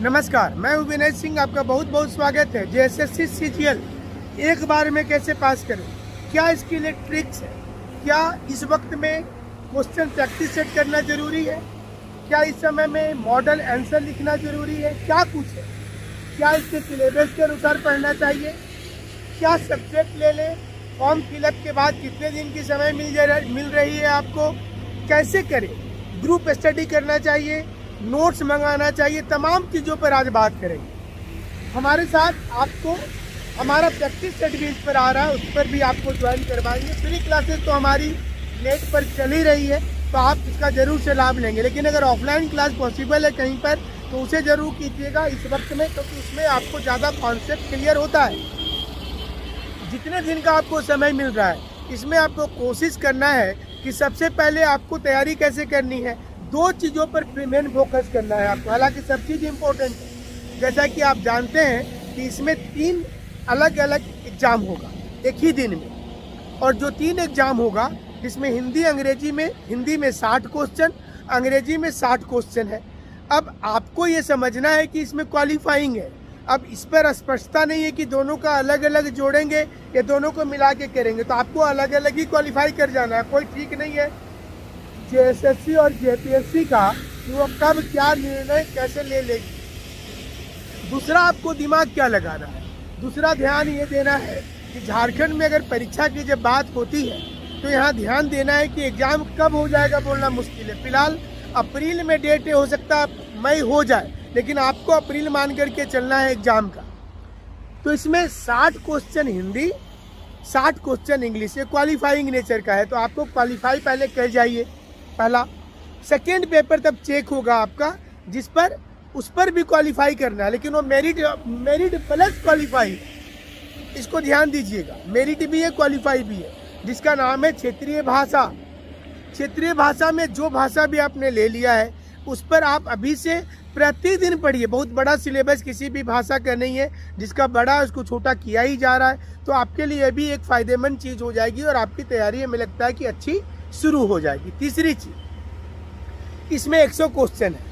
नमस्कार, मैं हूं विनय सिंह। आपका बहुत बहुत स्वागत है। जेएसएससी सीजीएल एक बार में कैसे पास करें, क्या इसके लिए ट्रिक्स है, क्या इस वक्त में क्वेश्चन प्रैक्टिस सेट करना जरूरी है, क्या इस समय में मॉडल आंसर लिखना जरूरी है, क्या कुछ है, क्या इसके सिलेबस के अनुसार पढ़ना चाहिए, क्या सब्जेक्ट ले लें, फॉर्म फिलअप के बाद कितने दिन की समय मिल रही है आपको, कैसे करें, ग्रुप स्टडी करना चाहिए, नोट्स मंगाना चाहिए, तमाम चीज़ों पर आज बात करेंगे। हमारे साथ आपको हमारा प्रैक्टिस सेट भी इस पर आ रहा है, उस पर भी आपको ज्वाइन करवाएंगे। फ्री क्लासेस तो हमारी नेट पर चल ही रही है, तो आप इसका जरूर से लाभ लेंगे। लेकिन अगर ऑफलाइन क्लास पॉसिबल है कहीं पर, तो उसे जरूर कीजिएगा इस वक्त में, क्योंकि उसमें आपको ज़्यादा कॉन्सेप्ट क्लियर होता है। जितने दिन का आपको समय मिल रहा है, इसमें आपको कोशिश करना है कि सबसे पहले आपको तैयारी कैसे करनी है, दो चीज़ों पर मेन फोकस करना है आपको। हालांकि सब चीज़ इम्पोर्टेंट है, जैसा कि आप जानते हैं कि इसमें 3 अलग अलग एग्ज़ाम होगा एक ही दिन में, और जो 3 एग्ज़ाम होगा जिसमें हिंदी में 60 क्वेश्चन, अंग्रेजी में 60 क्वेश्चन है। अब आपको ये समझना है कि इसमें क्वालिफाइंग है। अब इस पर स्पष्टता नहीं है कि दोनों का अलग अलग जोड़ेंगे या दोनों को मिला के करेंगे, तो आपको अलग अलग ही क्वालिफाई कर जाना है। कोई ठीक नहीं है जेएसएससी और जेपीएससी का कि वो कब क्या निर्णय कैसे ले लेगी। दूसरा, आपको दिमाग क्या लगाना है, दूसरा ध्यान ये देना है कि झारखंड में अगर परीक्षा की जब बात होती है तो यहाँ ध्यान देना है कि एग्जाम कब हो जाएगा बोलना मुश्किल है। फिलहाल अप्रैल में डेट हो सकता है मई हो जाए, लेकिन आपको अप्रैल मान करके चलना है एग्जाम का। तो इसमें 60 क्वेश्चन हिंदी, 60 क्वेश्चन इंग्लिश, ये क्वालिफाइंग नेचर का है, तो आपको क्वालिफाई पहले कर जाइए पहला। सेकेंड पेपर तब चेक होगा आपका, जिस पर उस पर भी क्वालिफाई करना है, लेकिन वो मेरिट प्लस क्वालिफाई, इसको ध्यान दीजिएगा। मेरिट भी है, क्वालिफाई भी है, जिसका नाम है क्षेत्रीय भाषा। क्षेत्रीय भाषा में जो भाषा भी आपने ले लिया है उस पर आप अभी से प्रतिदिन पढ़िए। बहुत बड़ा सिलेबस किसी भी भाषा का नहीं है, जिसका बड़ा है उसको छोटा किया ही जा रहा है, तो आपके लिए भी एक फायदेमंद चीज़ हो जाएगी और आपकी तैयारी हमें लगता है कि अच्छी शुरू हो जाएगी। तीसरी चीज, इसमें 100 क्वेश्चन है,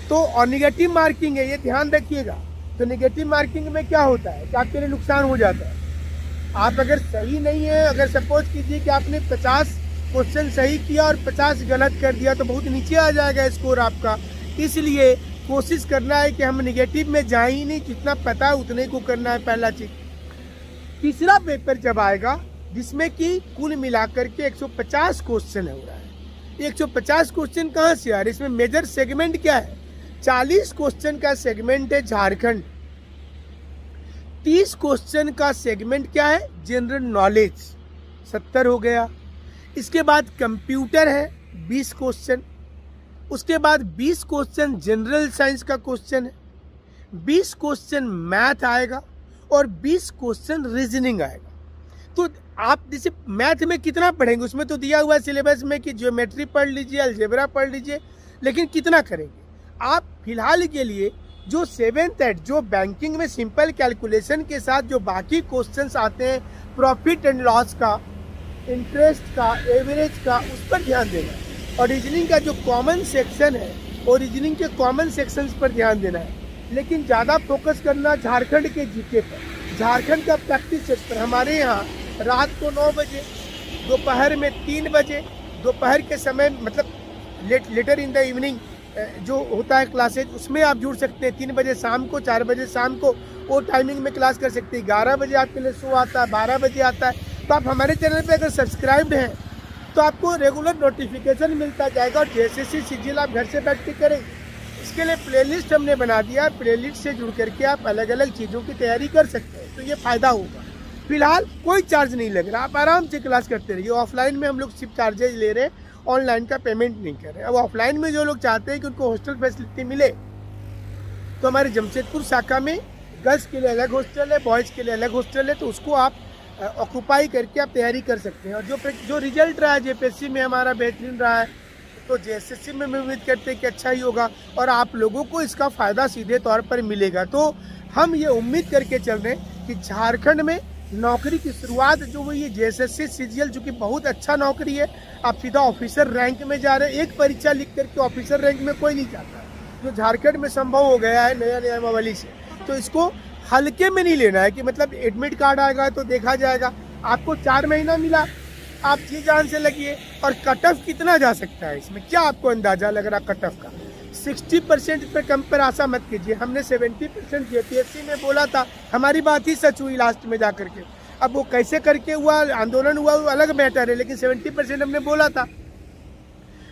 तो और निगेटिव मार्किंग है, ये ध्यान रखिएगा। तो निगेटिव मार्किंग में क्या होता है कि आपके लिए नुकसान हो जाता है। आप अगर सही नहीं है, अगर सपोज कीजिए कि आपने 50 क्वेश्चन सही किया और 50 गलत कर दिया, तो बहुत नीचे आ जाएगा स्कोर आपका। इसलिए कोशिश करना है कि हम निगेटिव में जाए ही नहीं, जितना पता है उतने को करना है, पहला चीज। तीसरा पेपर जब आएगा जिसमें कि कुल मिलाकर के 150 क्वेश्चन हो रहा है। 150 क्वेश्चन कहाँ से आ रहे, इसमें मेजर सेगमेंट क्या है? 40 क्वेश्चन का सेगमेंट है झारखंड, 30 क्वेश्चन का सेगमेंट क्या है? जनरल नॉलेज, 70 हो गया। इसके बाद कंप्यूटर है 20 क्वेश्चन, उसके बाद 20 क्वेश्चन जनरल साइंस का क्वेश्चन है, 20 क्वेश्चन मैथ आएगा और 20 क्वेश्चन रीजनिंग आएगा। तो आप जैसे मैथ में कितना पढ़ेंगे, उसमें तो दिया हुआ है सिलेबस में कि ज्योमेट्री पढ़ लीजिए, अलजेब्रा पढ़ लीजिए, लेकिन कितना करेंगे आप? फिलहाल के लिए जो 7th एड, जो बैंकिंग में सिंपल कैलकुलेशन के साथ जो बाकी क्वेश्चंस आते हैं, प्रॉफिट एंड लॉस का, इंटरेस्ट का, एवरेज का, उस पर ध्यान देना है। और रीजनिंग का जो कॉमन सेक्शन है, और रीजनिंग के कॉमन सेक्शंस पर ध्यान देना है। लेकिन ज़्यादा फोकस करना झारखंड के जीके पर, झारखंड का प्रैक्टिस सेट पर। हमारे यहाँ रात को 9 बजे, दोपहर में 3 बजे, दोपहर के समय मतलब लेटर इन द इवनिंग जो होता है क्लासेज, उसमें आप जुड़ सकते हैं। 3 बजे शाम को, 4 बजे शाम को, वो टाइमिंग में क्लास कर सकते हैं। 11 बजे आपके लिए शो आता है, 12 बजे आता है। तो आप हमारे चैनल पे अगर सब्सक्राइब्ड हैं तो आपको रेगुलर नोटिफिकेशन मिलता जाएगा, और जेएसएससी सीजीएल आप घर से बैठ के करें। इसके लिए प्लेलिस्ट हमने बना दिया, प्लेलिस्ट से जुड़ करके आप अलग अलग चीज़ों की तैयारी कर सकते हैं, तो ये फ़ायदा होगा। फिलहाल कोई चार्ज नहीं लग रहा, आप आराम से क्लास करते रहिए। ऑफलाइन में हम लोग सिर्फ चार्जेज ले रहे हैं, ऑनलाइन का पेमेंट नहीं कर रहे। अब ऑफलाइन में जो लोग चाहते हैं कि उनको हॉस्टल फैसिलिटी मिले, तो हमारे जमशेदपुर शाखा में गर्ल्स के लिए अलग हॉस्टल है, बॉयज़ के लिए अलग हॉस्टल है, तो उसको आप ऑक्यूपाई करके आप तैयारी कर सकते हैं। और जो रिजल्ट रहा है जेपीएससी में हमारा बेहतरीन रहा है, तो जेएसएससी में उम्मीद करते हैं कि अच्छा ही होगा, और आप लोगों को इसका फ़ायदा सीधे तौर पर मिलेगा। तो हम ये उम्मीद करके चल रहे हैं कि झारखंड में नौकरी की शुरुआत जो हुई है जेएसएससी सीजीएल, जो कि बहुत अच्छा नौकरी है, आप सीधा ऑफिसर रैंक में जा रहे हैं। एक परीक्षा लिख करके ऑफिसर रैंक में कोई नहीं जाता, जो झारखंड में संभव हो गया है नया नियमावली से, तो इसको हल्के में नहीं लेना है कि मतलब एडमिट कार्ड आएगा तो देखा जाएगा। आपको 4 महीना मिला, आप जी जान से लगिए। और कट ऑफ कितना जा सकता है इसमें, क्या आपको अंदाजा लग रहा कट ऑफ का? 60% पे कम पर आशा मत कीजिए। हमने 70% जेपीएससी में बोला था, हमारी बात ही सच हुई लास्ट में जा करके। अब वो कैसे करके हुआ, आंदोलन हुआ, वो अलग मैटर है, लेकिन 70% हमने बोला था।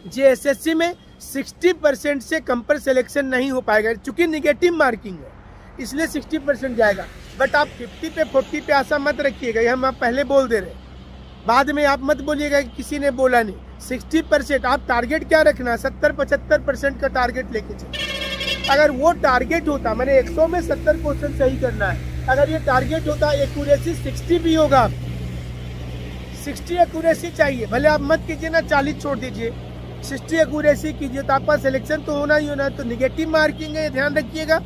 जेएसएससी में 60% से कम पर सिलेक्शन नहीं हो पाएगा, चूंकि निगेटिव मार्किंग है इसलिए 60% जाएगा। बट आप 50 पे 40 पे आशा मत रखिएगा, ये हम आप पहले बोल दे रहे हैं। बाद में आप मत बोलिएगा कि किसी ने बोला नहीं। 60% आप टारगेट क्या रखना, 70-75% का टारगेट लेके चलिए। अगर वो टारगेट होता, मैंने 100 में 70 क्वेश्चन सही करना है, अगर ये टारगेट होता, एक्यूरेसी 60 भी होगा, 60 एक्यूरेसी चाहिए। भले आप मत कीजिए ना, 40 छोड़ दीजिए, 60 एक्यूरेसी कीजिए तो आपका सिलेक्शन तो होना ही होना है। तो निगेटिव मार्किंग है, ध्यान रखिएगा।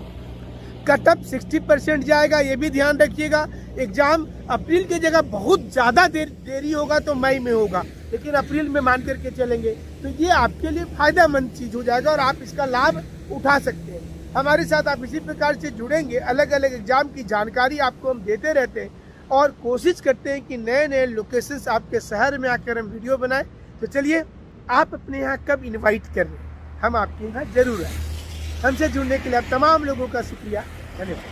कट ऑफ 60% जाएगा, ये भी ध्यान रखिएगा। एग्जाम अप्रैल की जगह बहुत ज़्यादा देरी होगा तो मई में होगा, लेकिन अप्रैल में मान करके चलेंगे तो ये आपके लिए फायदेमंद चीज़ हो जाएगा और आप इसका लाभ उठा सकते हैं। हमारे साथ आप इसी प्रकार से जुड़ेंगे, अलग अलग एग्जाम की जानकारी आपको हम देते रहते हैं और कोशिश करते हैं कि नए नए लोकेशंस आपके शहर में आकर हम वीडियो बनाएं। तो चलिए, आप अपने यहाँ कब इनवाइट कर रहे हैं, हम आपके यहाँ जरूर आए। हमसे जुड़ने के लिए आप तमाम लोगों का शुक्रिया, धन्यवाद।